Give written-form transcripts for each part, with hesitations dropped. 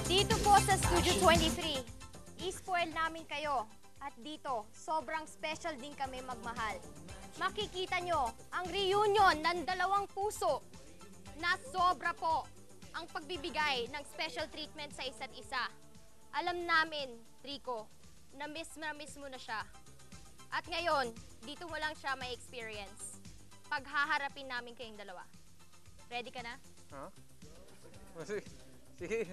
Dito po sa Studio 23, i-spoil namin kayo. At dito, sobrang special din kami magmahal. Makikita nyo ang reunion ng dalawang puso na sobra po ang pagbibigay ng special treatment sa isa't isa. Alam namin, Rico, na miss mo na siya. At ngayon, dito mo lang siya may experience. Paghaharapin namin kayong dalawa. Ready ka na? Huh? Sige.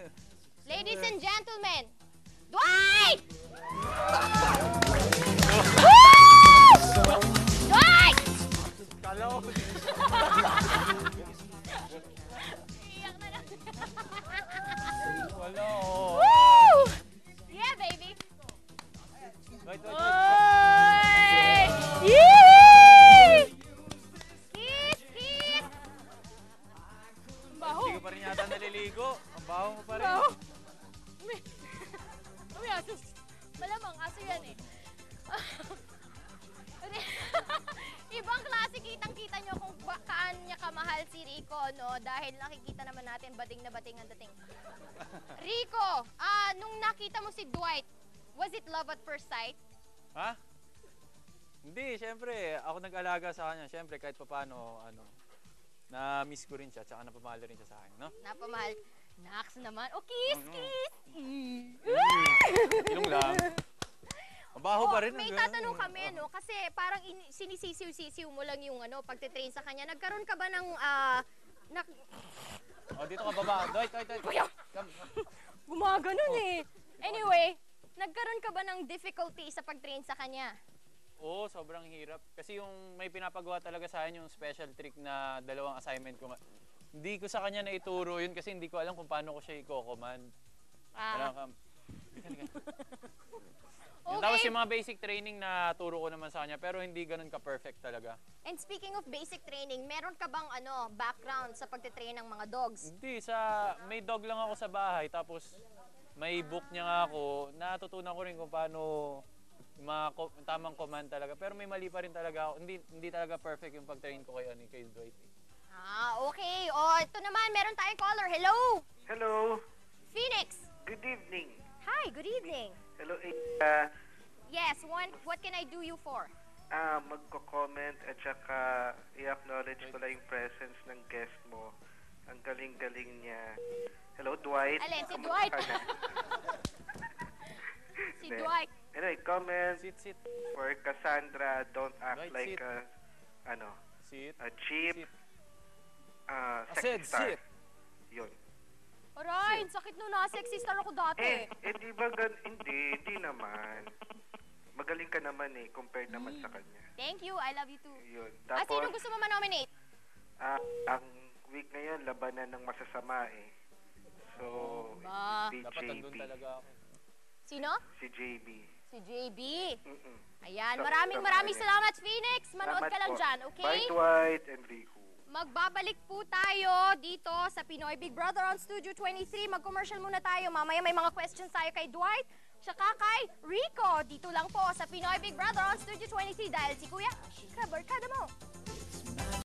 Ladies and gentlemen, Dwight! Dwight! Kala ko. Iyak na lang. Wala. Woo! Yeah, baby. Wait. Oy! Yee! Kiss! Ang baho. Hindi ko pa rin yata naliligo. Ang baho mo pa rin. Baho. Uy, aso. Malamang aso yan eh. Ibang klase, kitang-kita nyo kung kaan niya kamahal si Rico, no? Dahil nakikita naman natin, bating na bating ang dating. Rico, nung nakita mo si Dwight, was it love at first sight? Ha? Hindi, syempre. Ako nag-alaga sa kanya. Syempre, kahit papaano, na-miss ko rin siya, tsaka napamahal rin siya sa akin, no? Napamahal. Naks naman. Oh, kiss! Ilong lang. Mabaho pa rin. May tatanong kami, no? Kasi parang sinisisiw-sisiw mo lang yung pagtitrain sa kanya. Nagkaroon ka ba ng, Dito ka baba. Dwight. Come. Gumaganon eh. Anyway, nagkaroon ka ba ng difficulty sa pag-train sa kanya? Oo, sobrang hirap. Kasi yung may pinapagawa talaga sa akin yung special trick na dalawang assignment ko. Hindi ko sa kanya naituro yun kasi hindi ko alam kung paano ko siya i-command. Okay. Tapos yung mga basic training na turo ko naman sa kanya pero hindi ganun ka-perfect talaga. And speaking of basic training, meron ka bang background sa pagtitrain ng mga dogs? Hindi, may dog lang ako sa bahay tapos may book niya nga ako. Natutunan ko rin kung paano tamang command talaga. Pero may mali pa rin talaga ako. Hindi talaga perfect yung pag-train ko kay Dwight. Okay. Ito naman, meron tayong caller. Hello? Hello. Phoenix. Good evening. Hi, good evening. Hello, Yes, what can I do you for? magko-comment at saka i-acknowledge ko lang yung presence ng guest mo. Ang galing-galing niya. Hello, Dwight. Alin, si Kamusta Dwight. ka na? Si Dwight. Anyway, comment Sit. for Cassandra. Don't act Dwight, like sit. a cheap Sit. sexy star. Sit. Yun. Aray, sakit nun na. Sexy star ako dati. Di ba hindi naman. Magaling ka naman compared naman sa kanya. Thank you. I love you too. Yun. Sino gusto mo ma-nominate? Ang week ngayon, labanan ng masasama So, si Dapat JB. nandun talaga ako. Sino? Si JB. Si JB. Mm-mm. Ayan, Sa- maraming sa- salamat, Phoenix. Manood Salamat ka lang po. dyan, okay? Bye, Dwight and Rico. Magbabalik po tayo dito sa Pinoy Big Brother on Studio 23. Mag-commercial muna tayo. Mamaya may mga questions tayo kay Dwight, tsaka kay Rico. Dito lang po sa Pinoy Big Brother on Studio 23 dahil si Kuya, kabarkada mo.